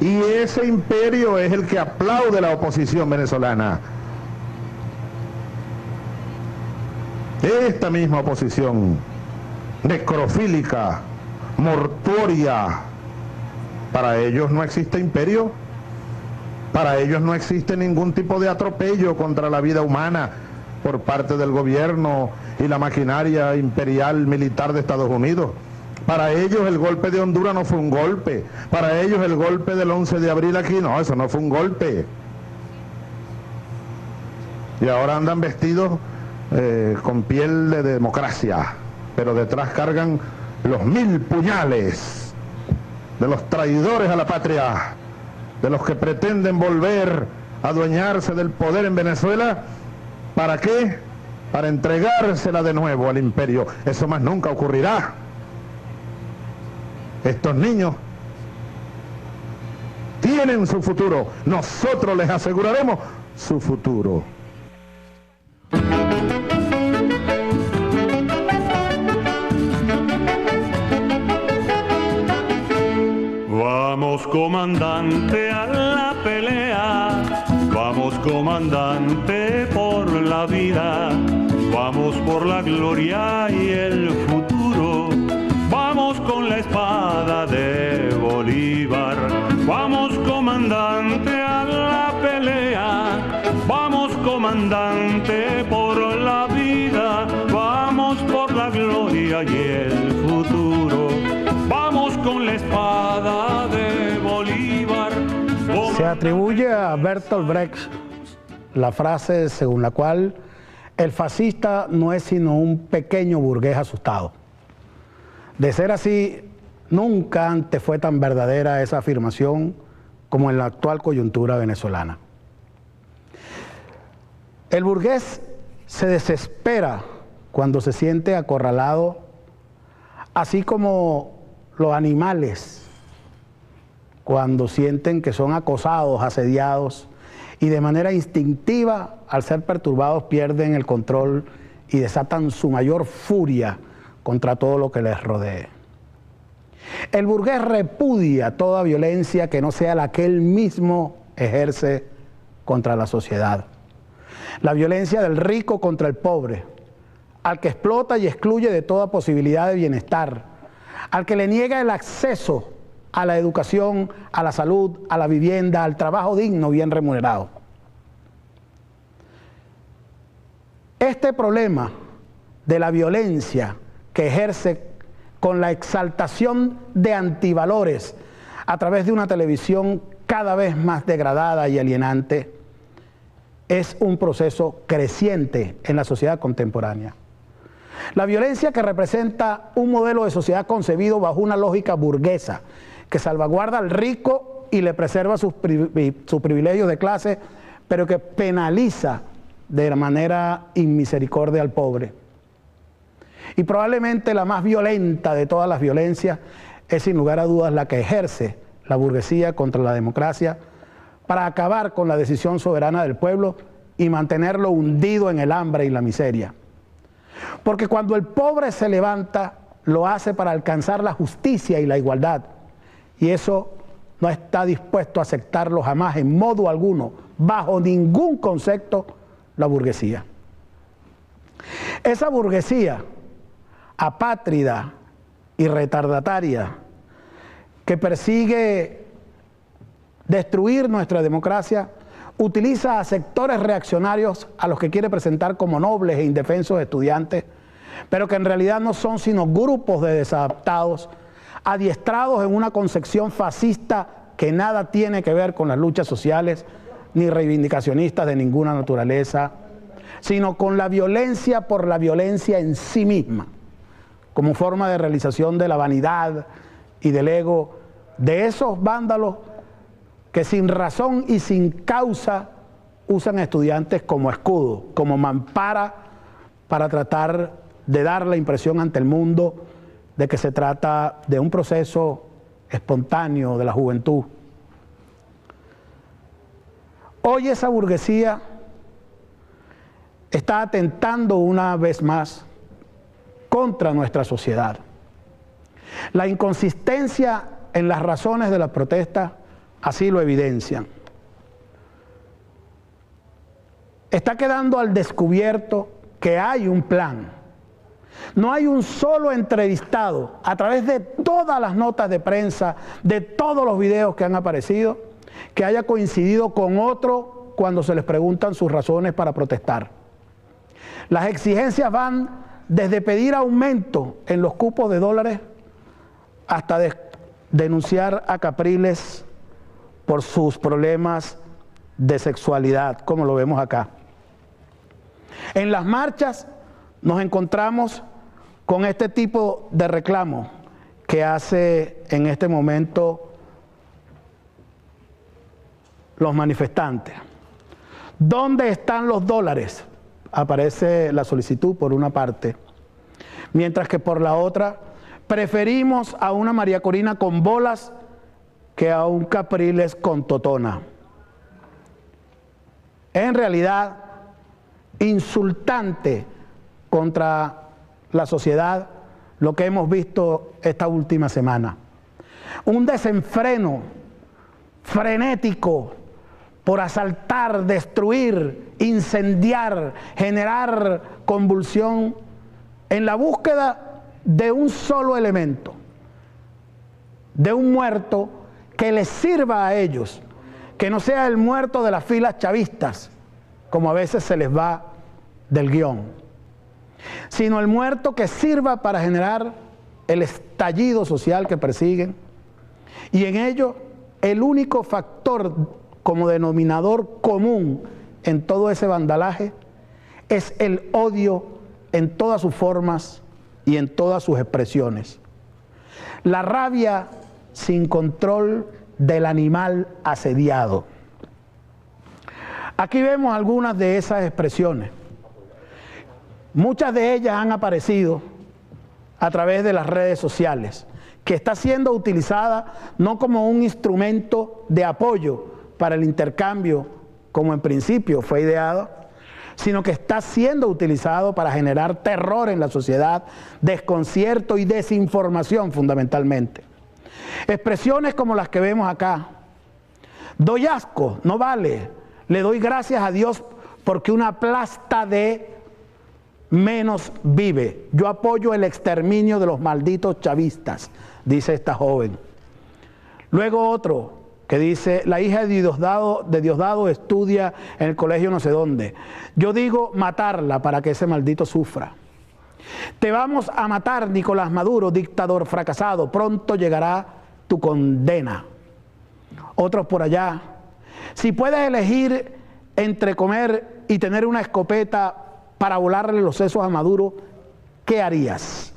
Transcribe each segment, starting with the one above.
Y ese imperio es el que aplaude la oposición venezolana. Esta misma oposición necrofílica, mortuoria, para ellos no existe imperio, para ellos no existe ningún tipo de atropello contra la vida humana por parte del gobierno y la maquinaria imperial militar de Estados Unidos. Para ellos el golpe de Honduras no fue un golpe, para ellos el golpe del 11 de abril aquí, no, eso no fue un golpe. Y ahora andan vestidos con piel de democracia, pero detrás cargan los 1000 puñales de los traidores a la patria, de los que pretenden volver a adueñarse del poder en Venezuela. ¿Para qué? Para entregársela de nuevo al imperio. Eso más nunca ocurrirá. Estos niños tienen su futuro. Nosotros les aseguraremos su futuro. Vamos, comandante, a la pelea. Vamos, comandante, por la vida. Vamos por la gloria y el futuro. Vamos con la espada de Bolívar. Vamos, comandante, a la pelea. Vamos, comandante, por la vida. Vamos por la gloria y el futuro. Vamos con la espada de Bolívar. Se atribuye a Bertolt Brecht la frase según la cual el fascista no es sino un pequeño burgués asustado. De ser así, nunca antes fue tan verdadera esa afirmación como en la actual coyuntura venezolana. El burgués se desespera cuando se siente acorralado, así como los animales cuando sienten que son acosados, asediados, y de manera instintiva, al ser perturbados, pierden el control y desatan su mayor furia contra todo lo que les rodee. El burgués repudia toda violencia que no sea la que él mismo ejerce contra la sociedad. La violencia del rico contra el pobre, al que explota y excluye de toda posibilidad de bienestar, al que le niega el acceso a la educación, a la salud, a la vivienda, al trabajo digno, bien remunerado. Este problema de la violencia que ejerce con la exaltación de antivalores a través de una televisión cada vez más degradada y alienante es un proceso creciente en la sociedad contemporánea. La violencia que representa un modelo de sociedad concebido bajo una lógica burguesa que salvaguarda al rico y le preserva sus privilegios de clase, pero que penaliza de manera inmisericordia al pobre. Y probablemente la más violenta de todas las violencias es sin lugar a dudas la que ejerce la burguesía contra la democracia para acabar con la decisión soberana del pueblo y mantenerlo hundido en el hambre y la miseria. Porque cuando el pobre se levanta, lo hace para alcanzar la justicia y la igualdad. Y eso no está dispuesto a aceptarlo jamás, en modo alguno, bajo ningún concepto, la burguesía. Esa burguesía apátrida y retardataria que persigue destruir nuestra democracia, utiliza a sectores reaccionarios a los que quiere presentar como nobles e indefensos estudiantes, pero que en realidad no son sino grupos de desadaptados, adiestrados en una concepción fascista que nada tiene que ver con las luchas sociales ni reivindicacionistas de ninguna naturaleza, sino con la violencia por la violencia en sí misma, como forma de realización de la vanidad y del ego de esos vándalos que sin razón y sin causa usan a estudiantes como escudo, como mampara, para tratar de dar la impresión ante el mundo de que se trata de un proceso espontáneo de la juventud. Hoy esa burguesía está atentando una vez más contra nuestra sociedad. La inconsistencia en las razones de la protesta así lo evidencian. Está quedando al descubierto que hay un plan. No hay un solo entrevistado a través de todas las notas de prensa, de todos los videos que han aparecido, que haya coincidido con otro cuando se les preguntan sus razones para protestar. Las exigencias van desde pedir aumento en los cupos de dólares hasta denunciar a Capriles por sus problemas de sexualidad, como lo vemos acá. En las marchas nos encontramos con este tipo de reclamo que hace en este momento los manifestantes. ¿Dónde están los dólares? Aparece la solicitud por una parte, mientras que por la otra preferimos a una María Corina con bolas que a un Capriles con totona. En realidad, insultante contra la sociedad lo que hemos visto esta última semana. Un desenfreno frenético por asaltar, destruir, incendiar, generar convulsión en la búsqueda de un solo elemento, de un muerto que les sirva a ellos, que no sea el muerto de las filas chavistas, como a veces se les va del guión, sino el muerto que sirva para generar el estallido social que persiguen, y en ello el único factor como denominador común en todo ese vandalaje es el odio en todas sus formas y en todas sus expresiones. La rabia sin control del animal asediado. Aquí vemos algunas de esas expresiones. Muchas de ellas han aparecido a través de las redes sociales, que está siendo utilizada no como un instrumento de apoyo para el intercambio, como en principio fue ideado, sino que está siendo utilizado para generar terror en la sociedad, desconcierto y desinformación fundamentalmente. Expresiones como las que vemos acá. Doy asco, no vale. Le doy gracias a Dios porque una plasta de menos vive. Yo apoyo el exterminio de los malditos chavistas, dice esta joven. Luego otro que dice, la hija de Diosdado estudia en el colegio no sé dónde. Yo digo matarla para que ese maldito sufra. Te vamos a matar, Nicolás Maduro, dictador fracasado, pronto llegará tu condena. Otros por allá, si puedes elegir entre comer y tener una escopeta para volarle los sesos a Maduro, ¿qué harías?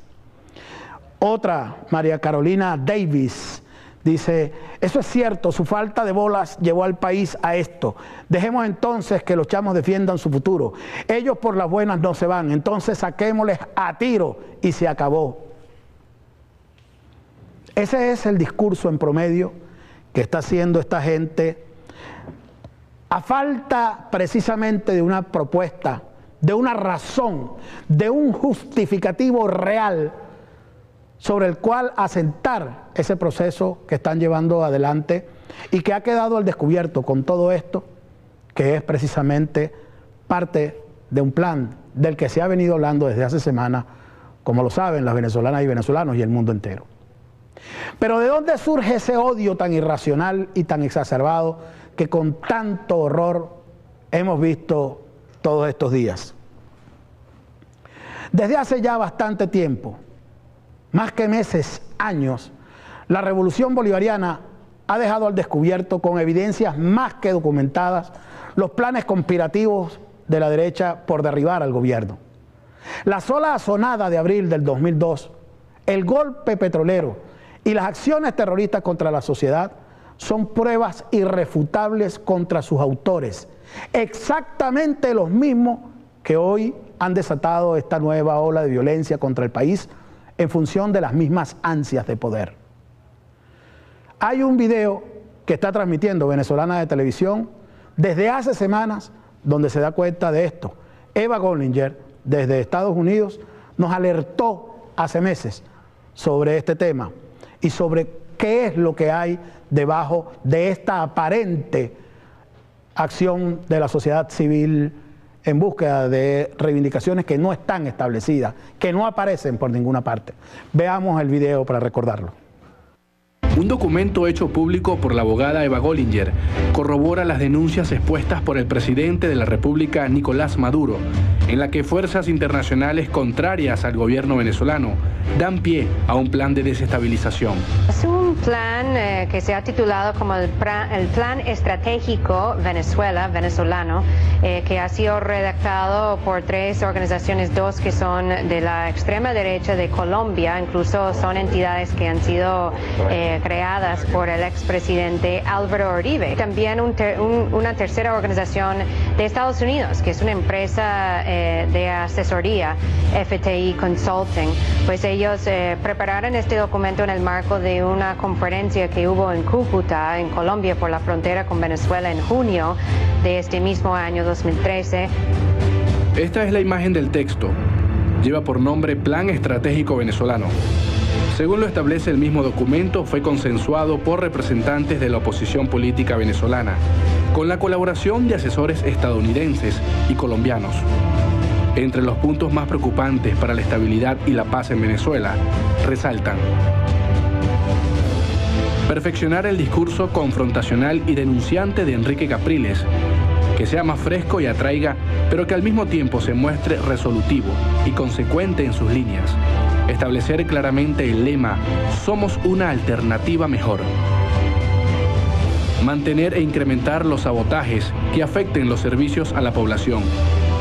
Otra, María Carolina Davis, dice, eso es cierto, su falta de bolas llevó al país a esto. Dejemos entonces que los chamos defiendan su futuro. Ellos por las buenas no se van, entonces saquémosles a tiro y se acabó. Ese es el discurso en promedio que está haciendo esta gente a falta precisamente de una propuesta, de una razón, de un justificativo real sobre el cual asentar ese proceso que están llevando adelante y que ha quedado al descubierto con todo esto, que es precisamente parte de un plan del que se ha venido hablando desde hace semanas, como lo saben las venezolanas y venezolanos y el mundo entero. Pero ¿de dónde surge ese odio tan irracional y tan exacerbado que con tanto horror hemos visto todos estos días? Desde hace ya bastante tiempo, más que meses, años, la revolución bolivariana ha dejado al descubierto con evidencias más que documentadas los planes conspirativos de la derecha por derribar al gobierno. La sola asonada de abril del 2002, el golpe petrolero y las acciones terroristas contra la sociedad son pruebas irrefutables contra sus autores, exactamente los mismos que hoy han desatado esta nueva ola de violencia contra el país en función de las mismas ansias de poder. Hay un video que está transmitiendo Venezolana de Televisión desde hace semanas donde se da cuenta de esto. Eva Gollinger, desde Estados Unidos, nos alertó hace meses sobre este tema y sobre qué es lo que hay debajo de esta aparente acción de la sociedad civil en búsqueda de reivindicaciones que no están establecidas, que no aparecen por ninguna parte. Veamos el video para recordarlo. Un documento hecho público por la abogada Eva Gollinger corrobora las denuncias expuestas por el presidente de la República, Nicolás Maduro, en la que fuerzas internacionales contrarias al gobierno venezolano dan pie a un plan de desestabilización. Es un plan que se ha titulado como el Plan Estratégico venezolano, que ha sido redactado por 3 organizaciones, 2 que son de la extrema derecha de Colombia, incluso son entidades que han sido creadas por el expresidente Álvaro Uribe. También una tercera organización de Estados Unidos, que es una empresa de asesoría, FTI Consulting. Pues ellos prepararon este documento en el marco de una conferencia que hubo en Cúcuta, en Colombia, por la frontera con Venezuela en junio de este mismo año 2013. Esta es la imagen del texto. Lleva por nombre Plan Estratégico Venezolano. Según lo establece el mismo documento, fue consensuado por representantes de la oposición política venezolana, con la colaboración de asesores estadounidenses y colombianos. Entre los puntos más preocupantes para la estabilidad y la paz en Venezuela, resaltan: perfeccionar el discurso confrontacional y denunciante de Enrique Capriles, que sea más fresco y atraiga, pero que al mismo tiempo se muestre resolutivo y consecuente en sus líneas. Establecer claramente el lema "Somos una alternativa mejor". Mantener e incrementar los sabotajes que afecten los servicios a la población,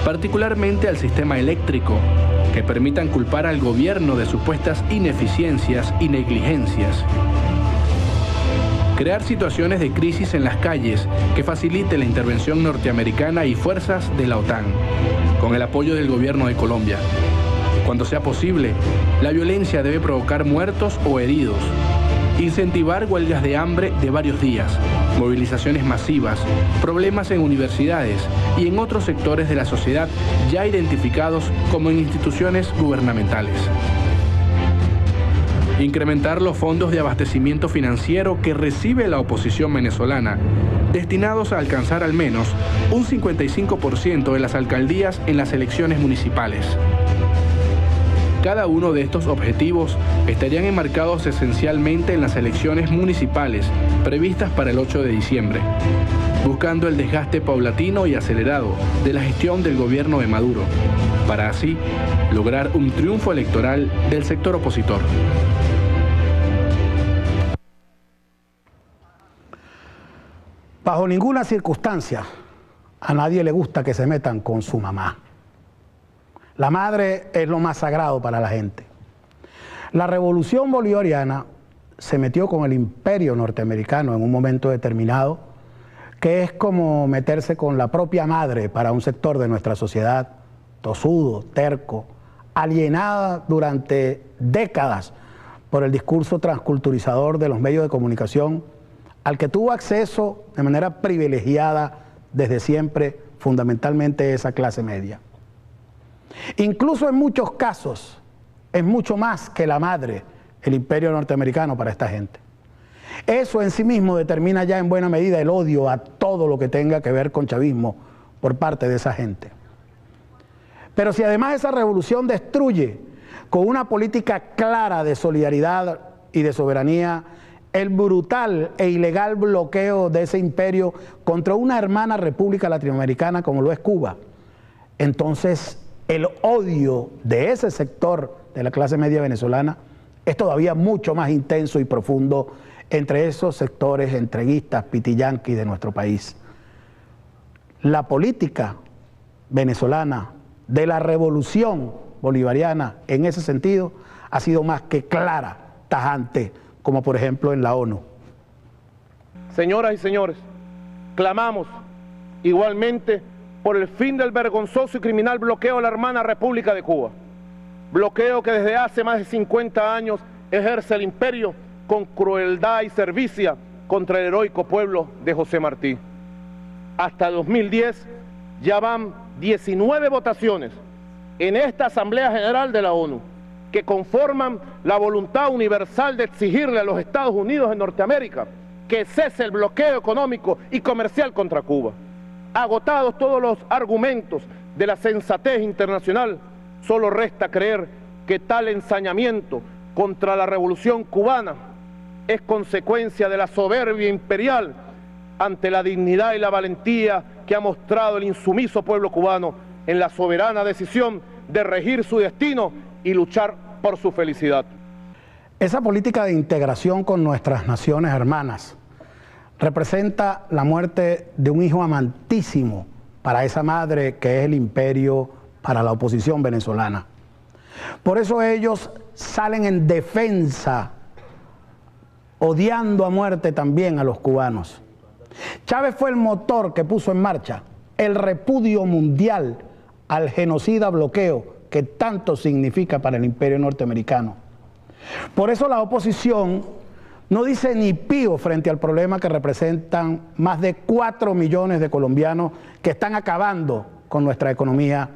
particularmente al sistema eléctrico, que permitan culpar al gobierno de supuestas ineficiencias y negligencias. Crear situaciones de crisis en las calles que facilite la intervención norteamericana y fuerzas de la OTAN, con el apoyo del gobierno de Colombia. Cuando sea posible, la violencia debe provocar muertos o heridos. Incentivar huelgas de hambre de varios días, movilizaciones masivas, problemas en universidades y en otros sectores de la sociedad ya identificados como en instituciones gubernamentales. Incrementar los fondos de abastecimiento financiero que recibe la oposición venezolana, destinados a alcanzar al menos un 55% de las alcaldías en las elecciones municipales. Cada uno de estos objetivos estarían enmarcados esencialmente en las elecciones municipales previstas para el 8 de diciembre, buscando el desgaste paulatino y acelerado de la gestión del gobierno de Maduro, para así lograr un triunfo electoral del sector opositor. Bajo ninguna circunstancia a nadie le gusta que se metan con su mamá. La madre es lo más sagrado para la gente. La revolución bolivariana se metió con el imperio norteamericano en un momento determinado, que es como meterse con la propia madre para un sector de nuestra sociedad, tosudo, terco, alienada durante décadas por el discurso transculturizador de los medios de comunicación, al que tuvo acceso de manera privilegiada desde siempre, fundamentalmente esa clase media. Incluso en muchos casos es mucho más que la madre, el imperio norteamericano para esta gente. Eso en sí mismo determina ya en buena medida el odio a todo lo que tenga que ver con chavismo por parte de esa gente. Pero si además esa revolución destruye con una política clara de solidaridad y de soberanía el brutal e ilegal bloqueo de ese imperio contra una hermana república latinoamericana como lo es Cuba, entonces el odio de ese sector de la clase media venezolana es todavía mucho más intenso y profundo entre esos sectores entreguistas, pitiyanquis de nuestro país. La política venezolana de la revolución bolivariana en ese sentido ha sido más que clara, tajante, como por ejemplo en la ONU. Señoras y señores, clamamos igualmente por el fin del vergonzoso y criminal bloqueo de la hermana República de Cuba. Bloqueo que desde hace más de 50 años ejerce el imperio con crueldad y servicia contra el heroico pueblo de José Martí. Hasta 2010 ya van 19 votaciones en esta Asamblea General de la ONU que conforman la voluntad universal de exigirle a los Estados Unidos de Norteamérica que cese el bloqueo económico y comercial contra Cuba. Agotados todos los argumentos de la sensatez internacional, solo resta creer que tal ensañamiento contra la revolución cubana es consecuencia de la soberbia imperial ante la dignidad y la valentía que ha mostrado el insumiso pueblo cubano en la soberana decisión de regir su destino y luchar por su felicidad. Esa política de integración con nuestras naciones hermanas representa la muerte de un hijo amantísimo para esa madre que es el imperio para la oposición venezolana. Por eso ellos salen en defensa, odiando a muerte también a los cubanos. Chávez fue el motor que puso en marcha el repudio mundial al genocida bloqueo que tanto significa para el imperio norteamericano. Por eso la oposición no dice ni pío frente al problema que representan más de 4 millones de colombianos que están acabando con nuestra economía,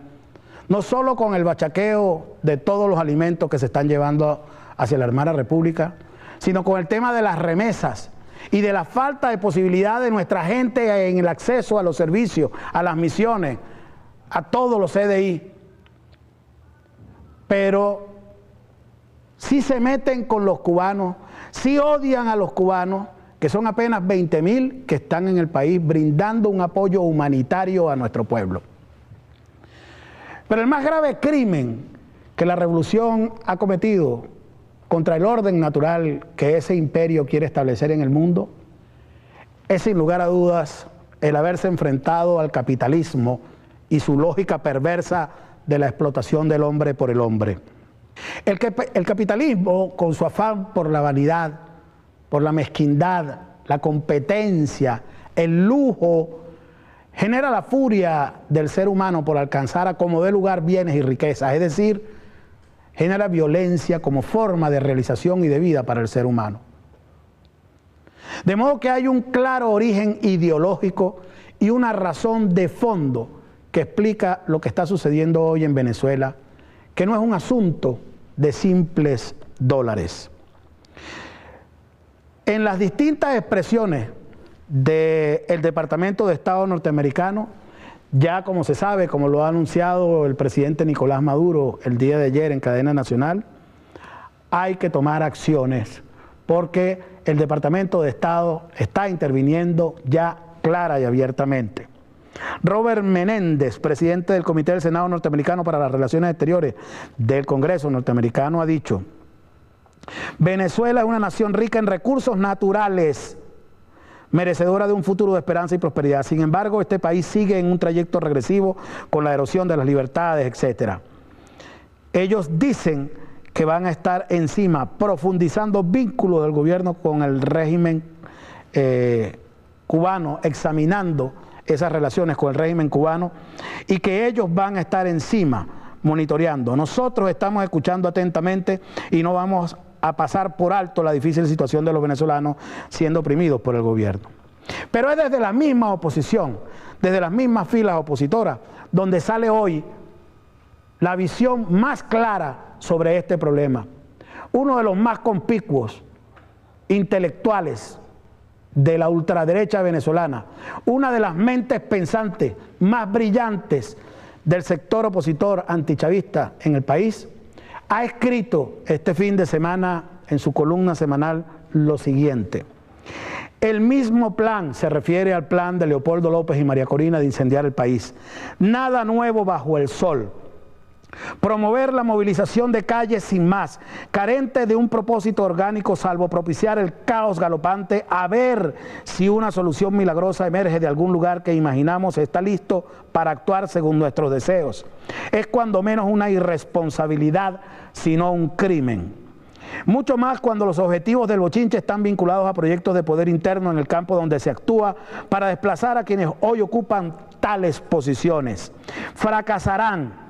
no solo con el bachaqueo de todos los alimentos que se están llevando hacia la hermana república, sino con el tema de las remesas y de la falta de posibilidad de nuestra gente en el acceso a los servicios, a las misiones, a todos los CDI. Pero sí se meten con los cubanos, sí odian a los cubanos, que son apenas 20.000 que están en el país brindando un apoyo humanitario a nuestro pueblo. Pero el más grave crimen que la revolución ha cometido contra el orden natural que ese imperio quiere establecer en el mundo es, sin lugar a dudas, el haberse enfrentado al capitalismo y su lógica perversa de la explotación del hombre por el hombre. El capitalismo, con su afán por la vanidad, por la mezquindad, la competencia, el lujo, genera la furia del ser humano por alcanzar a como dé lugar bienes y riquezas, es decir, genera violencia como forma de realización y de vida para el ser humano. De modo que hay un claro origen ideológico y una razón de fondo que explica lo que está sucediendo hoy en Venezuela, que no es un asunto de simples dólares. En las distintas expresiones del Departamento de Estado norteamericano, ya como se sabe, como lo ha anunciado el presidente Nicolás Maduro el día de ayer en cadena nacional, hay que tomar acciones porque el Departamento de Estado está interviniendo ya clara y abiertamente. Robert Menéndez, presidente del Comité del Senado norteamericano para las Relaciones Exteriores del Congreso norteamericano, ha dicho: Venezuela es una nación rica en recursos naturales, merecedora de un futuro de esperanza y prosperidad. Sin embargo, este país sigue en un trayecto regresivo con la erosión de las libertades, etc. Ellos dicen que van a estar encima, profundizando vínculos del gobierno con el régimen cubano, examinando esas relaciones con el régimen cubano, y que ellos van a estar encima, monitoreando. Nosotros estamos escuchando atentamente y no vamos a pasar por alto la difícil situación de los venezolanos siendo oprimidos por el gobierno. Pero es desde la misma oposición, desde las mismas filas opositoras, donde sale hoy la visión más clara sobre este problema. Uno de los más conspicuos intelectuales de la ultraderecha venezolana, una de las mentes pensantes más brillantes del sector opositor antichavista en el país, ha escrito este fin de semana en su columna semanal lo siguiente: el mismo plan, se refiere al plan de Leopoldo López y María Corina de incendiar el país, nada nuevo bajo el sol. Promover la movilización de calles sin más, carente de un propósito orgánico salvo propiciar el caos galopante, a ver si una solución milagrosa emerge de algún lugar que imaginamos está listo para actuar según nuestros deseos. Es cuando menos una irresponsabilidad, sino un crimen. Mucho más cuando los objetivos del bochinche están vinculados a proyectos de poder interno en el campo donde se actúa para desplazar a quienes hoy ocupan tales posiciones. Fracasarán.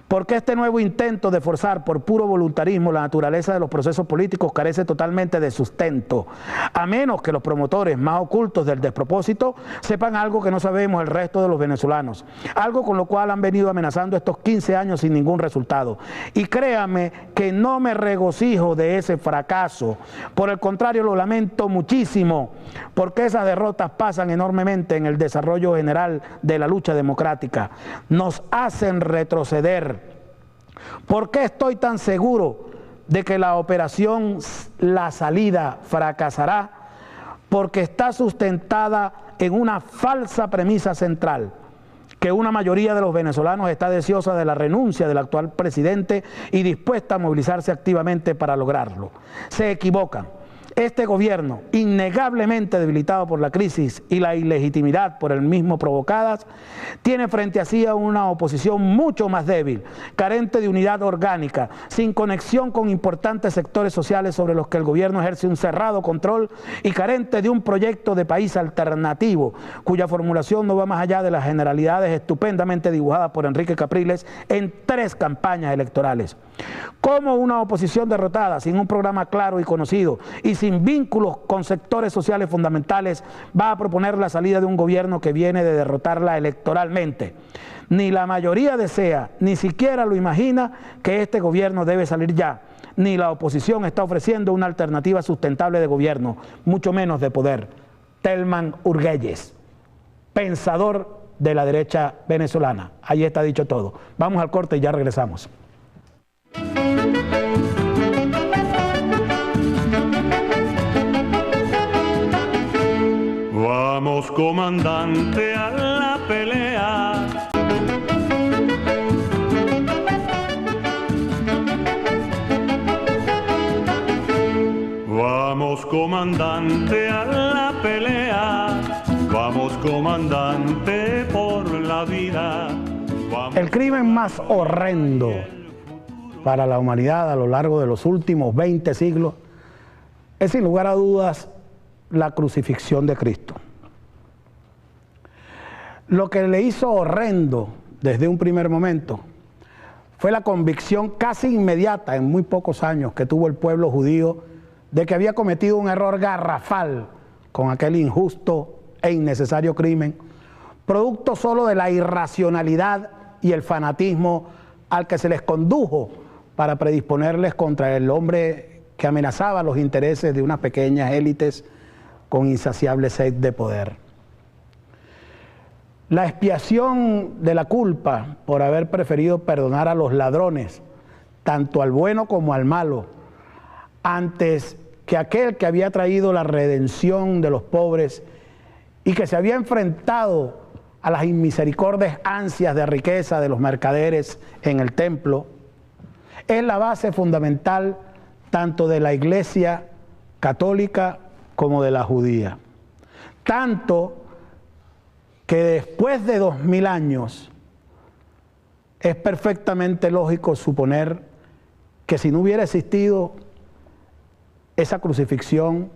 Porque este nuevo intento de forzar por puro voluntarismo la naturaleza de los procesos políticos carece totalmente de sustento, a menos que los promotores más ocultos del despropósito sepan algo que no sabemos el resto de los venezolanos, algo con lo cual han venido amenazando estos 15 años sin ningún resultado. Y créame que no me regocijo de ese fracaso, por el contrario lo lamento muchísimo, porque esas derrotas pasan enormemente en el desarrollo general de la lucha democrática, nos hacen retroceder. ¿Por qué estoy tan seguro de que la operación La Salida fracasará? Porque está sustentada en una falsa premisa central, que una mayoría de los venezolanos está deseosa de la renuncia del actual presidente y dispuesta a movilizarse activamente para lograrlo. Se equivocan. Este gobierno, innegablemente debilitado por la crisis y la ilegitimidad por el mismo provocadas, tiene frente a sí a una oposición mucho más débil, carente de unidad orgánica, sin conexión con importantes sectores sociales sobre los que el gobierno ejerce un cerrado control y carente de un proyecto de país alternativo, cuya formulación no va más allá de las generalidades estupendamente dibujadas por Enrique Capriles en 3 campañas electorales. ¿Cómo una oposición derrotada, sin un programa claro y conocido y sin vínculos con sectores sociales fundamentales, va a proponer la salida de un gobierno que viene de derrotarla electoralmente? Ni la mayoría desea, ni siquiera lo imagina que este gobierno debe salir ya, ni la oposición está ofreciendo una alternativa sustentable de gobierno, mucho menos de poder. Telman Urguelles, pensador de la derecha venezolana. Ahí está dicho todo. Vamos al corte y ya regresamos. Vamos, comandante, a la pelea. Vamos, comandante, a la pelea. Vamos, comandante, por la vida. Vamos. El crimen más horrendo para la humanidad a lo largo de los últimos 20 siglos es sin lugar a dudas la crucifixión de Cristo. Lo que le hizo horrendo desde un primer momento fue la convicción casi inmediata en muy pocos años que tuvo el pueblo judío de que había cometido un error garrafal con aquel injusto e innecesario crimen, producto solo de la irracionalidad y el fanatismo al que se les condujo para predisponerles contra el hombre que amenazaba los intereses de unas pequeñas élites con insaciable sed de poder. La expiación de la culpa por haber preferido perdonar a los ladrones, tanto al bueno como al malo, antes que aquel que había traído la redención de los pobres y que se había enfrentado a las inmisericordias ansias de riqueza de los mercaderes en el templo, es la base fundamental tanto de la Iglesia católica como de la judía. Tanto que después de 2000 años es perfectamente lógico suponer que si no hubiera existido esa crucifixión,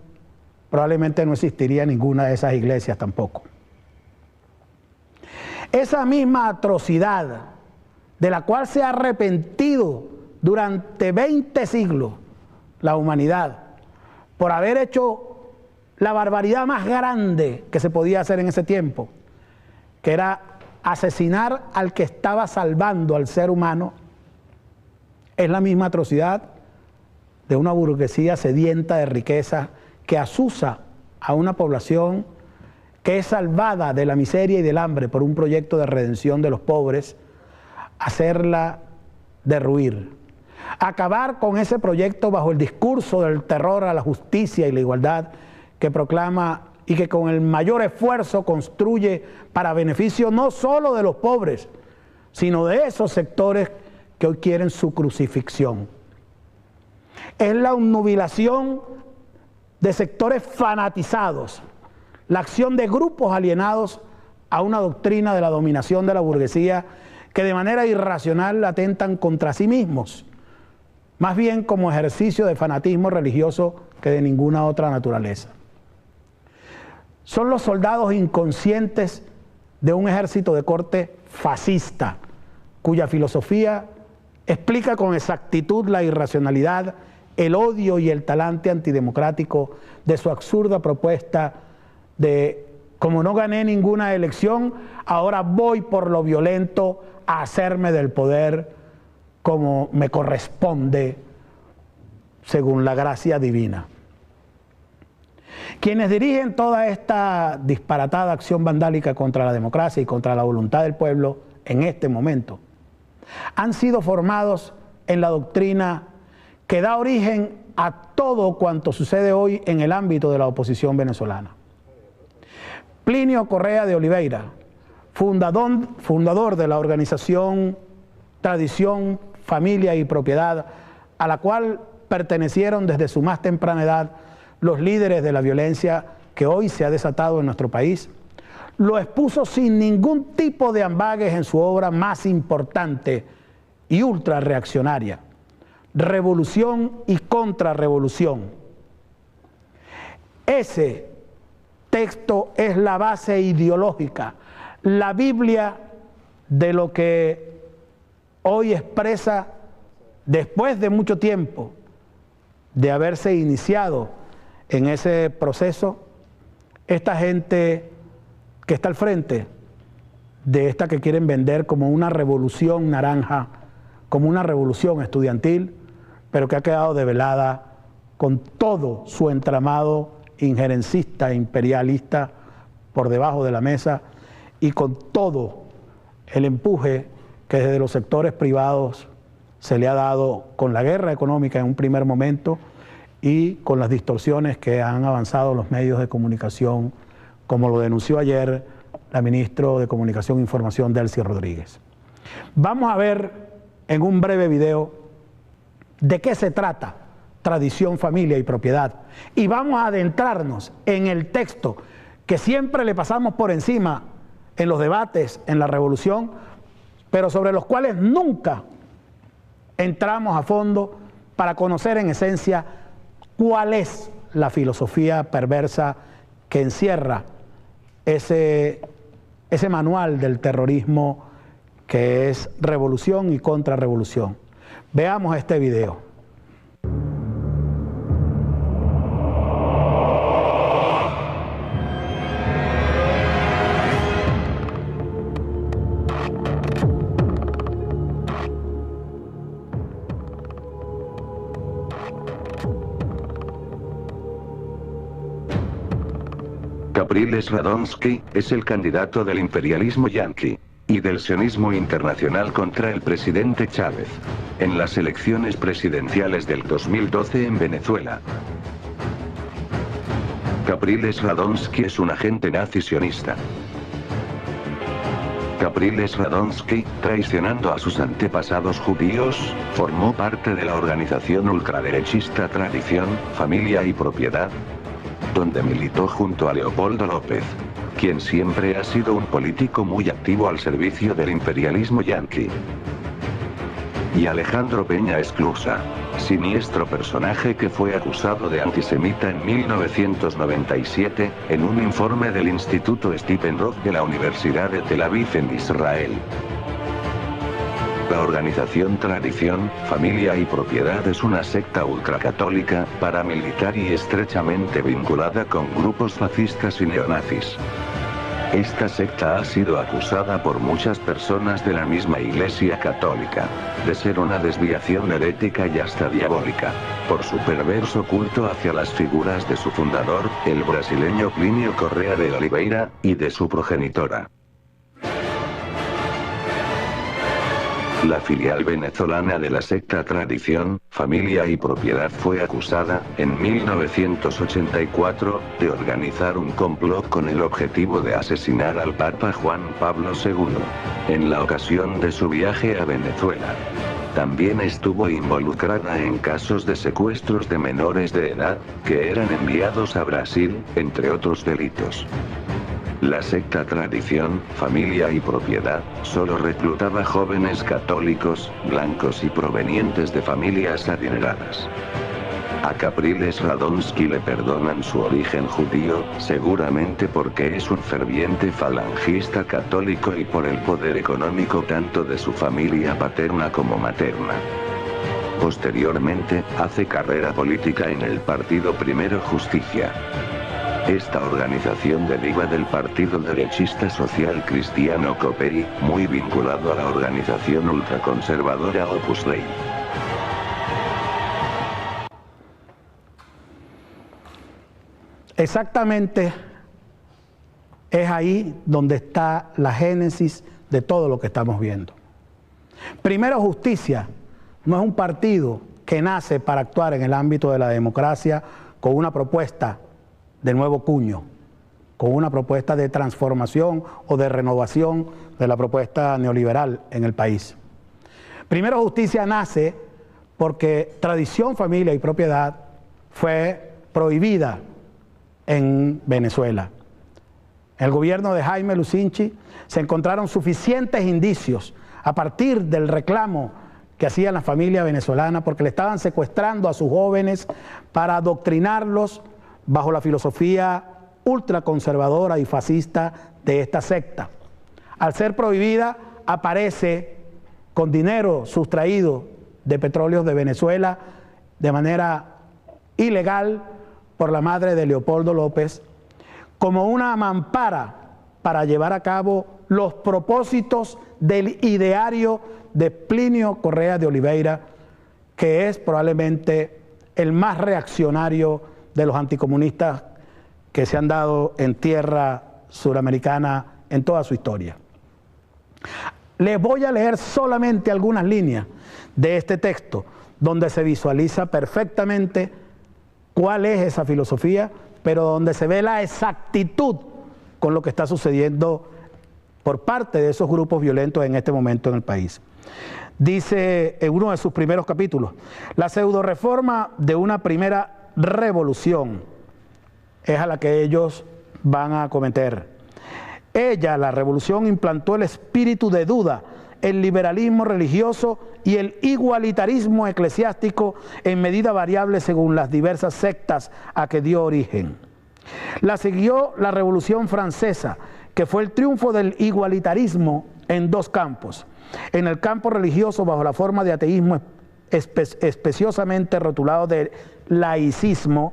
probablemente no existiría ninguna de esas iglesias tampoco. Esa misma atrocidad de la cual se ha arrepentido durante 20 siglos la humanidad por haber hecho la barbaridad más grande que se podía hacer en ese tiempo, que era asesinar al que estaba salvando al ser humano, es la misma atrocidad de una burguesía sedienta de riqueza que asusa a una población que es salvada de la miseria y del hambre por un proyecto de redención de los pobres, hacerla derruir. Acabar con ese proyecto bajo el discurso del terror a la justicia y la igualdad que proclama y que con el mayor esfuerzo construye para beneficio no solo de los pobres, sino de esos sectores que hoy quieren su crucifixión. Es la obnubilación de sectores fanatizados, la acción de grupos alienados a una doctrina de la dominación de la burguesía que de manera irracional atentan contra sí mismos, más bien como ejercicio de fanatismo religioso que de ninguna otra naturaleza. Son los soldados inconscientes de un ejército de corte fascista, cuya filosofía explica con exactitud la irracionalidad, el odio y el talante antidemocrático de su absurda propuesta de: como no gané ninguna elección, ahora voy por lo violento a hacerme del poder como me corresponde según la gracia divina. Quienes dirigen toda esta disparatada acción vandálica contra la democracia y contra la voluntad del pueblo en este momento han sido formados en la doctrina que da origen a todo cuanto sucede hoy en el ámbito de la oposición venezolana. Plinio Correa de Oliveira, fundador de la organización Tradición, Familia y Propiedad, a la cual pertenecieron desde su más temprana edad los líderes de la violencia que hoy se ha desatado en nuestro país, lo expuso sin ningún tipo de ambages en su obra más importante y ultra reaccionaria, Revolución y Contrarrevolución. Ese texto es la base ideológica, la Biblia de lo que hoy expresa, después de mucho tiempo de haberse iniciado en ese proceso, esta gente que está al frente de esta que quieren vender como una revolución naranja, como una revolución estudiantil, pero que ha quedado develada con todo su entramado injerencista, imperialista por debajo de la mesa y con todo el empuje que desde los sectores privados se le ha dado con la guerra económica en un primer momento y con las distorsiones que han avanzado los medios de comunicación, como lo denunció ayer la ministra de Comunicación e Información, Delcy Rodríguez. Vamos a ver en un breve video de qué se trata Tradición, Familia y Propiedad, y vamos a adentrarnos en el texto que siempre le pasamos por encima en los debates, en la revolución, pero sobre los cuales nunca entramos a fondo para conocer en esencia cuál es la filosofía perversa que encierra ese manual del terrorismo que es Revolución y Contrarrevolución. Veamos este video. Capriles Radonsky es el candidato del imperialismo yanqui y del sionismo internacional contra el presidente Chávez en las elecciones presidenciales del 2012 en Venezuela. Capriles Radonsky es un agente nazi sionista. Capriles Radonsky, traicionando a sus antepasados judíos, formó parte de la organización ultraderechista Tradición, Familia y Propiedad, donde militó junto a Leopoldo López, quien siempre ha sido un político muy activo al servicio del imperialismo yanqui, y Alejandro Peña Esclusa, siniestro personaje que fue acusado de antisemita en 1997, en un informe del Instituto Stephen Roth de la Universidad de Tel Aviv en Israel. La organización Tradición, Familia y Propiedad es una secta ultracatólica, paramilitar y estrechamente vinculada con grupos fascistas y neonazis. Esta secta ha sido acusada por muchas personas de la misma Iglesia Católica de ser una desviación herética y hasta diabólica, por su perverso culto hacia las figuras de su fundador, el brasileño Plinio Correa de Oliveira, y de su progenitora. La filial venezolana de la secta Tradición, Familia y Propiedad fue acusada, en 1984, de organizar un complot con el objetivo de asesinar al Papa Juan Pablo II, en la ocasión de su viaje a Venezuela. También estuvo involucrada en casos de secuestros de menores de edad, que eran enviados a Brasil, entre otros delitos. La secta Tradición, Familia y Propiedad, solo reclutaba jóvenes católicos, blancos y provenientes de familias adineradas. A Capriles Radonsky le perdonan su origen judío, seguramente porque es un ferviente falangista católico y por el poder económico tanto de su familia paterna como materna. Posteriormente, hace carrera política en el partido Primero Justicia. Esta organización deriva del partido derechista social cristiano Cooperi, muy vinculado a la organización ultraconservadora Opus Dei. Exactamente es ahí donde está la génesis de todo lo que estamos viendo. Primero Justicia no es un partido que nace para actuar en el ámbito de la democracia con una propuesta de nuevo cuño, con una propuesta de transformación o de renovación de la propuesta neoliberal en el país. Primero Justicia nace porque tradición, familia y propiedad fue prohibida en Venezuela. En el gobierno de Jaime Lucinchi se encontraron suficientes indicios a partir del reclamo que hacía la familia venezolana porque le estaban secuestrando a sus jóvenes para adoctrinarlos bajo la filosofía ultraconservadora y fascista de esta secta. Al ser prohibida, aparece con dinero sustraído de petróleos de Venezuela de manera ilegal por la madre de Leopoldo López, como una mampara para llevar a cabo los propósitos del ideario de Plinio Correa de Oliveira, que es probablemente el más reaccionario de los anticomunistas que se han dado en tierra suramericana en toda su historia. Les voy a leer solamente algunas líneas de este texto, donde se visualiza perfectamente cuál es esa filosofía, pero donde se ve la exactitud con lo que está sucediendo por parte de esos grupos violentos en este momento en el país. Dice en uno de sus primeros capítulos, la pseudo-reforma de una primera revolución es a la que ellos van a cometer. Ella, la revolución, implantó el espíritu de duda, el liberalismo religioso y el igualitarismo eclesiástico en medida variable según las diversas sectas a que dio origen. La siguió la Revolución Francesa, que fue el triunfo del igualitarismo en dos campos. En el campo religioso, bajo la forma de ateísmo especiosamente rotulado de laicismo,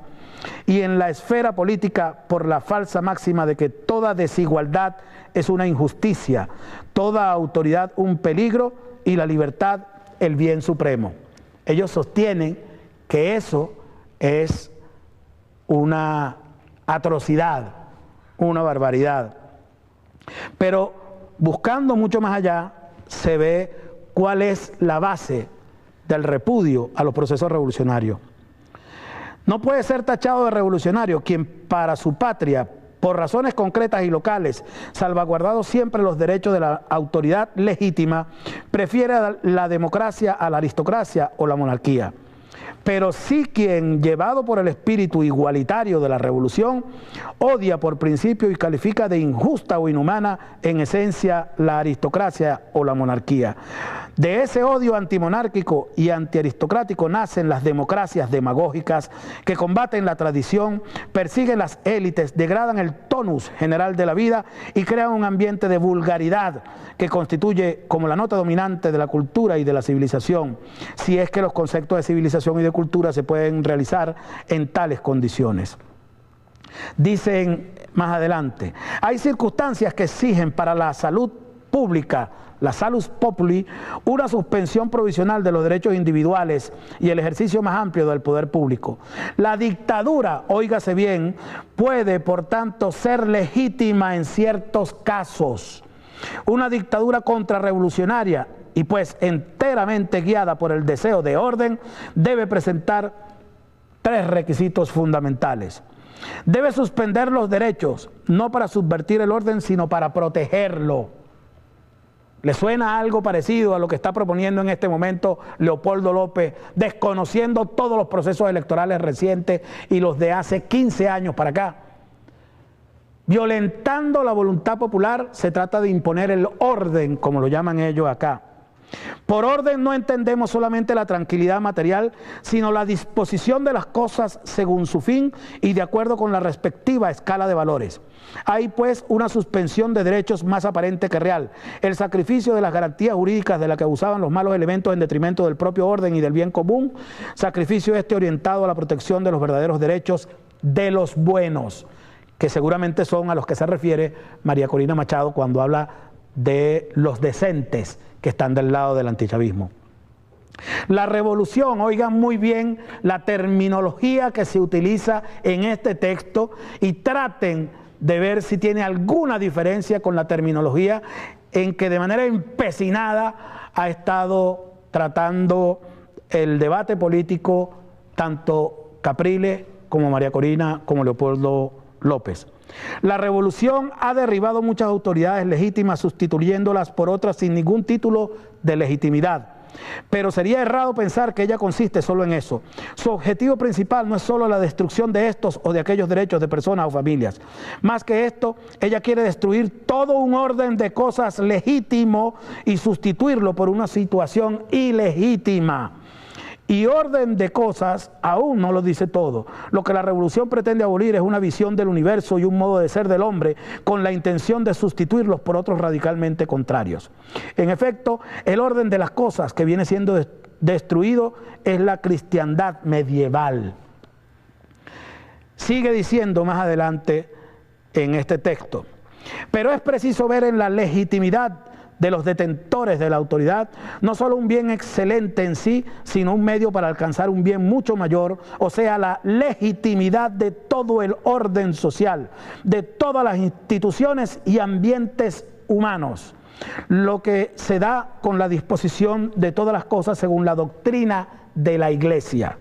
y en la esfera política por la falsa máxima de que toda desigualdad es una injusticia, toda autoridad un peligro y la libertad el bien supremo. Ellos sostienen que eso es una atrocidad, una barbaridad. Pero buscando mucho más allá, se ve cuál es la base del repudio a los procesos revolucionarios. No puede ser tachado de revolucionario quien para su patria, por razones concretas y locales, salvaguardado siempre los derechos de la autoridad legítima, prefiere la democracia a la aristocracia o la monarquía. Pero sí quien, llevado por el espíritu igualitario de la revolución, odia por principio y califica de injusta o inhumana en esencia la aristocracia o la monarquía. De ese odio antimonárquico y antiaristocrático nacen las democracias demagógicas que combaten la tradición, persiguen las élites, degradan el tonus general de la vida y crean un ambiente de vulgaridad que constituye como la nota dominante de la cultura y de la civilización, si es que los conceptos de civilización y de cultura se pueden realizar en tales condiciones. Dicen más adelante, hay circunstancias que exigen para la salud pública, la salus populi, una suspensión provisional de los derechos individuales y el ejercicio más amplio del poder público. La dictadura, óigase bien, puede por tanto ser legítima en ciertos casos. Una dictadura contrarrevolucionaria y pues enteramente guiada por el deseo de orden, debe presentar tres requisitos fundamentales. Debe suspender los derechos, no para subvertir el orden, sino para protegerlo. ¿Le suena algo parecido a lo que está proponiendo en este momento Leopoldo López, desconociendo todos los procesos electorales recientes y los de hace 15 años para acá? Violentando la voluntad popular, se trata de imponer el orden, como lo llaman ellos acá. Por orden no entendemos solamente la tranquilidad material, sino la disposición de las cosas según su fin y de acuerdo con la respectiva escala de valores. Hay pues una suspensión de derechos más aparente que real, el sacrificio de las garantías jurídicas de la que abusaban los malos elementos en detrimento del propio orden y del bien común, sacrificio este orientado a la protección de los verdaderos derechos de los buenos, que seguramente son a los que se refiere María Corina Machado cuando habla de los decentes que están del lado del antichavismo. La revolución, oigan muy bien la terminología que se utiliza en este texto y traten de ver si tiene alguna diferencia con la terminología en que de manera empecinada ha estado tratando el debate político tanto Capriles como María Corina como Leopoldo López. La revolución ha derribado muchas autoridades legítimas sustituyéndolas por otras sin ningún título de legitimidad. Pero sería errado pensar que ella consiste solo en eso. Su objetivo principal no es solo la destrucción de estos o de aquellos derechos de personas o familias. Más que esto, ella quiere destruir todo un orden de cosas legítimo y sustituirlo por una situación ilegítima. Y orden de cosas aún no lo dice todo. Lo que la revolución pretende abolir es una visión del universo y un modo de ser del hombre con la intención de sustituirlos por otros radicalmente contrarios. En efecto, el orden de las cosas que viene siendo destruido es la cristiandad medieval. Sigue diciendo más adelante en este texto, pero es preciso ver en la legitimidad de los detentores de la autoridad, no solo un bien excelente en sí, sino un medio para alcanzar un bien mucho mayor, o sea, la legitimidad de todo el orden social, de todas las instituciones y ambientes humanos, lo que se da con la disposición de todas las cosas según la doctrina de la Iglesia.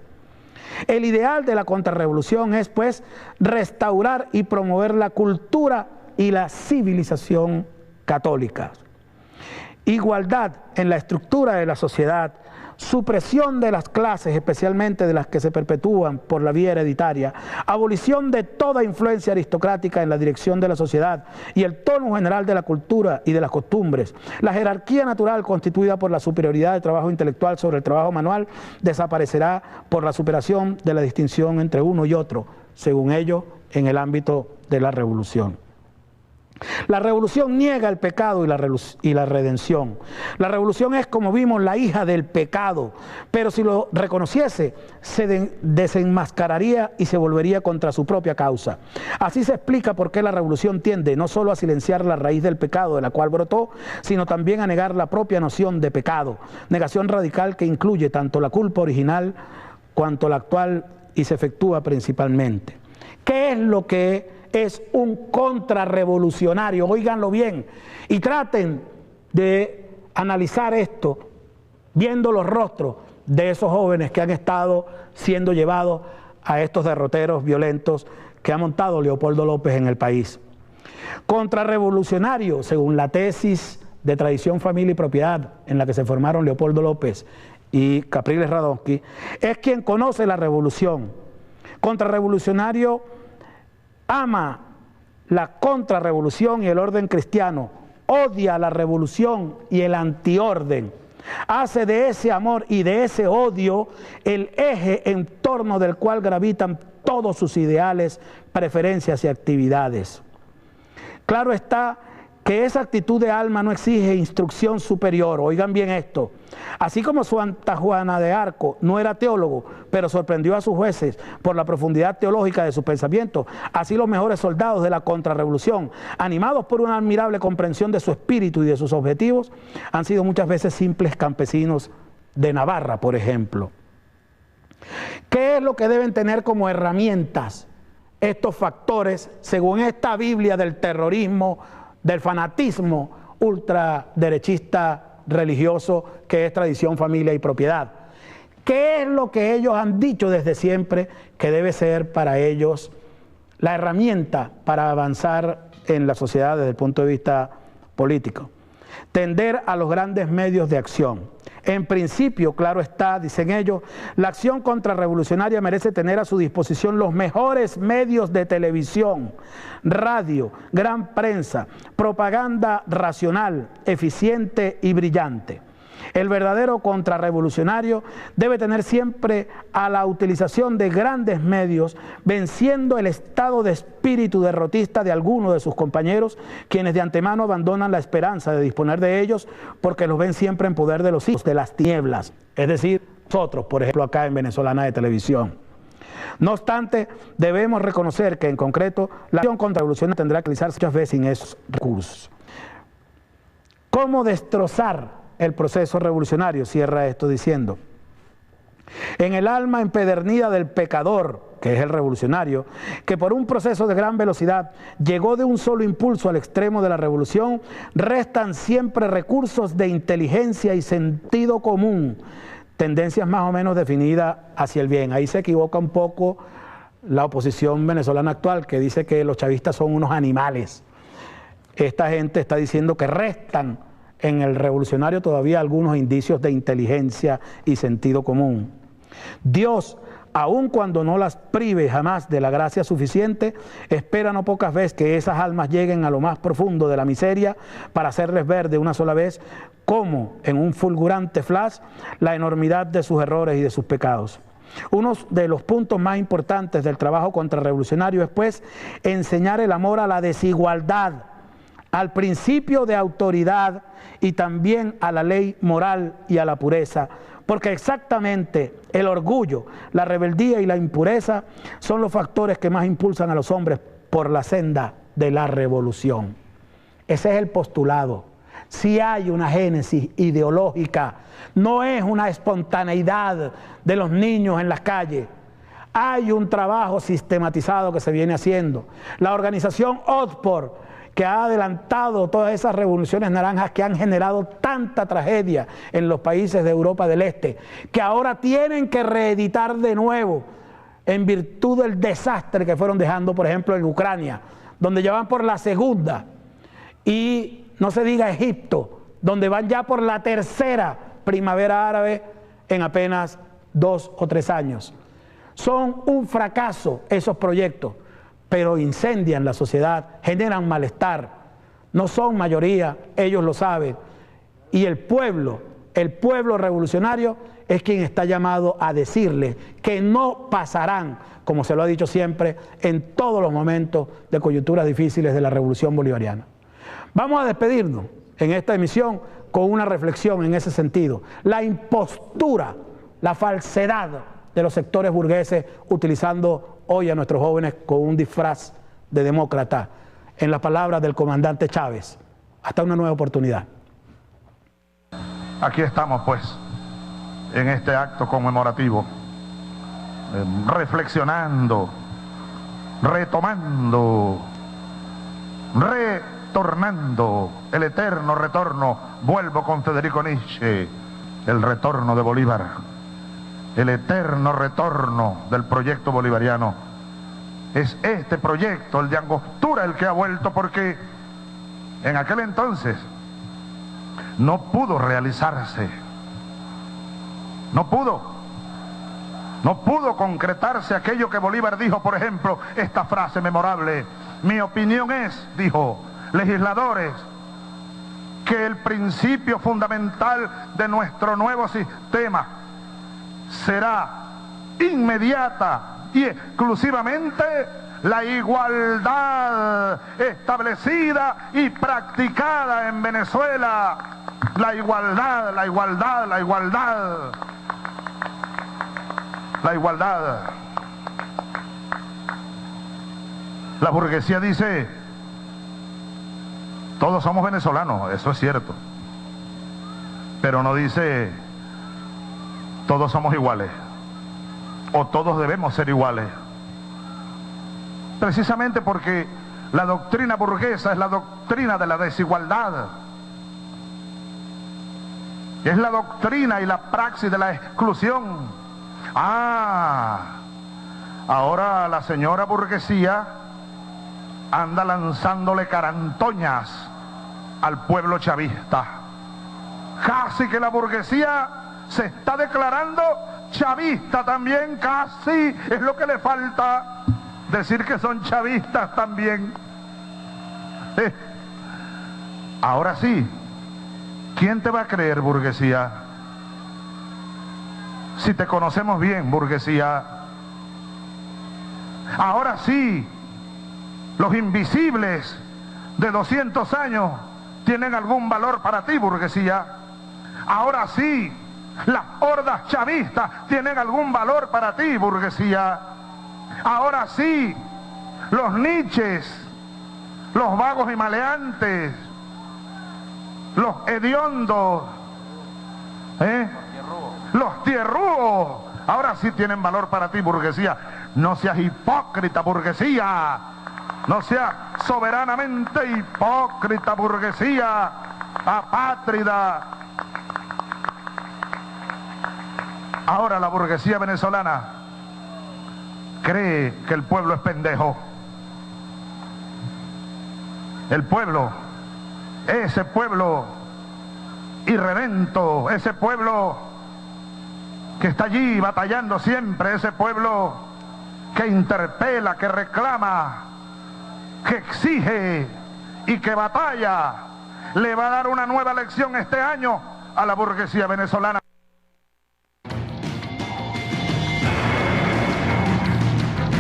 El ideal de la contrarrevolución es, pues, restaurar y promover la cultura y la civilización católica. Igualdad en la estructura de la sociedad, supresión de las clases, especialmente de las que se perpetúan por la vía hereditaria, abolición de toda influencia aristocrática en la dirección de la sociedad y el tono general de la cultura y de las costumbres. La jerarquía natural constituida por la superioridad del trabajo intelectual sobre el trabajo manual desaparecerá por la superación de la distinción entre uno y otro, según ello, en el ámbito de la revolución. La revolución niega el pecado y la redención. La revolución es, como vimos, la hija del pecado, pero si lo reconociese, se desenmascararía y se volvería contra su propia causa. Así se explica por qué la revolución tiende no solo a silenciar la raíz del pecado de la cual brotó, sino también a negar la propia noción de pecado, negación radical que incluye tanto la culpa original cuanto la actual y se efectúa principalmente. ¿Qué es lo que es un contrarrevolucionario? Óiganlo bien y traten de analizar esto viendo los rostros de esos jóvenes que han estado siendo llevados a estos derroteros violentos que ha montado Leopoldo López en el país. Contrarrevolucionario, según la tesis de tradición, familia y propiedad en la que se formaron Leopoldo López y Capriles Radonsky, es quien conoce la revolución. Contrarrevolucionario ama la contrarrevolución y el orden cristiano, odia la revolución y el antiorden. Hace de ese amor y de ese odio el eje en torno del cual gravitan todos sus ideales, preferencias y actividades. Claro está que esa actitud de alma no exige instrucción superior. Oigan bien esto. Así como Santa Juana de Arco no era teólogo, pero sorprendió a sus jueces por la profundidad teológica de sus pensamientos, así los mejores soldados de la contrarrevolución, animados por una admirable comprensión de su espíritu y de sus objetivos, han sido muchas veces simples campesinos de Navarra, por ejemplo. ¿Qué es lo que deben tener como herramientas estos factores según esta Biblia del terrorismo, del fanatismo ultraderechista religioso que es tradición, familia y propiedad? ¿Qué es lo que ellos han dicho desde siempre que debe ser para ellos la herramienta para avanzar en la sociedad desde el punto de vista político? Tender a los grandes medios de acción. En principio, claro está, dicen ellos, la acción contrarrevolucionaria merece tener a su disposición los mejores medios de televisión, radio, gran prensa, propaganda racional, eficiente y brillante. El verdadero contrarrevolucionario debe tener siempre a la utilización de grandes medios, venciendo el estado de espíritu derrotista de algunos de sus compañeros, quienes de antemano abandonan la esperanza de disponer de ellos porque los ven siempre en poder de los hijos de las tinieblas, es decir, nosotros, por ejemplo, acá en Venezolana de Televisión. No obstante, debemos reconocer que en concreto la acción contrarrevolucionaria tendrá que utilizarse muchas veces sin esos recursos. ¿Cómo destrozar el proceso revolucionario? Cierra esto diciendo: en el alma empedernida del pecador, que es el revolucionario, que por un proceso de gran velocidad llegó de un solo impulso al extremo de la revolución, restan siempre recursos de inteligencia y sentido común, tendencias más o menos definidas hacia el bien. Ahí se equivoca un poco la oposición venezolana actual, que dice que los chavistas son unos animales. Esta gente está diciendo que restan en el revolucionario todavía algunos indicios de inteligencia y sentido común. Dios, aun cuando no las prive jamás de la gracia suficiente, espera no pocas veces que esas almas lleguen a lo más profundo de la miseria para hacerles ver de una sola vez cómo, en un fulgurante flash, la enormidad de sus errores y de sus pecados. Uno de los puntos más importantes del trabajo contrarrevolucionario es, pues, enseñar el amor a la desigualdad, al principio de autoridad y también a la ley moral y a la pureza, porque exactamente el orgullo, la rebeldía y la impureza son los factores que más impulsan a los hombres por la senda de la revolución. Ese es el postulado. Si hay una génesis ideológica, no es una espontaneidad de los niños en las calles. Hay un trabajo sistematizado que se viene haciendo. La organización Otpor, que ha adelantado todas esas revoluciones naranjas que han generado tanta tragedia en los países de Europa del Este, que ahora tienen que reeditar de nuevo en virtud del desastre que fueron dejando, por ejemplo, en Ucrania, donde ya van por la segunda, y no se diga Egipto, donde van ya por la tercera primavera árabe en apenas 2 o 3 años. Son un fracaso esos proyectos, pero incendian la sociedad, generan malestar, no son mayoría, ellos lo saben, y el pueblo revolucionario es quien está llamado a decirle que no pasarán, como se lo ha dicho siempre, en todos los momentos de coyunturas difíciles de la revolución bolivariana. Vamos a despedirnos en esta emisión con una reflexión en ese sentido, la impostura, la falsedad de los sectores burgueses utilizando hoy a nuestros jóvenes con un disfraz de demócrata, en las palabras del comandante Chávez. Hasta una nueva oportunidad. Aquí estamos, pues, en este acto conmemorativo, reflexionando, retomando, retornando, el eterno retorno. Vuelvo con Federico Nietzsche, el retorno de Bolívar. El eterno retorno del proyecto bolivariano. Es este proyecto, el de Angostura, el que ha vuelto, porque en aquel entonces no pudo realizarse. No pudo concretarse aquello que Bolívar dijo, por ejemplo, esta frase memorable: mi opinión es, dijo, legisladores, que el principio fundamental de nuestro nuevo sistema será inmediata y exclusivamente la igualdad establecida y practicada en Venezuela. La igualdad, la igualdad, la igualdad. La igualdad. La burguesía dice: todos somos venezolanos, eso es cierto. Pero no dice: todos somos iguales, o todos debemos ser iguales. Precisamente porque la doctrina burguesa es la doctrina de la desigualdad. Es la doctrina y la praxis de la exclusión. Ahora la señora burguesía anda lanzándole carantoñas al pueblo chavista. Casi que la burguesía se está declarando chavista también, casi es lo que le falta, decir que son chavistas también. Ahora sí, ¿Quién te va a creer, burguesía? Si te conocemos bien, burguesía. Ahora sí, los invisibles de 200 años tienen algún valor para ti, burguesía. Ahora sí, las hordas chavistas tienen algún valor para ti, burguesía. Ahora sí, los niches, los vagos y maleantes, los hediondos, los tierrúos, ahora sí tienen valor para ti, burguesía. No seas hipócrita, burguesía. No seas soberanamente hipócrita, burguesía, apátrida. Ahora la burguesía venezolana cree que el pueblo es pendejo. El pueblo, ese pueblo irredento, ese pueblo que está allí batallando siempre, ese pueblo que interpela, que reclama, que exige y que batalla, le va a dar una nueva lección este año a la burguesía venezolana.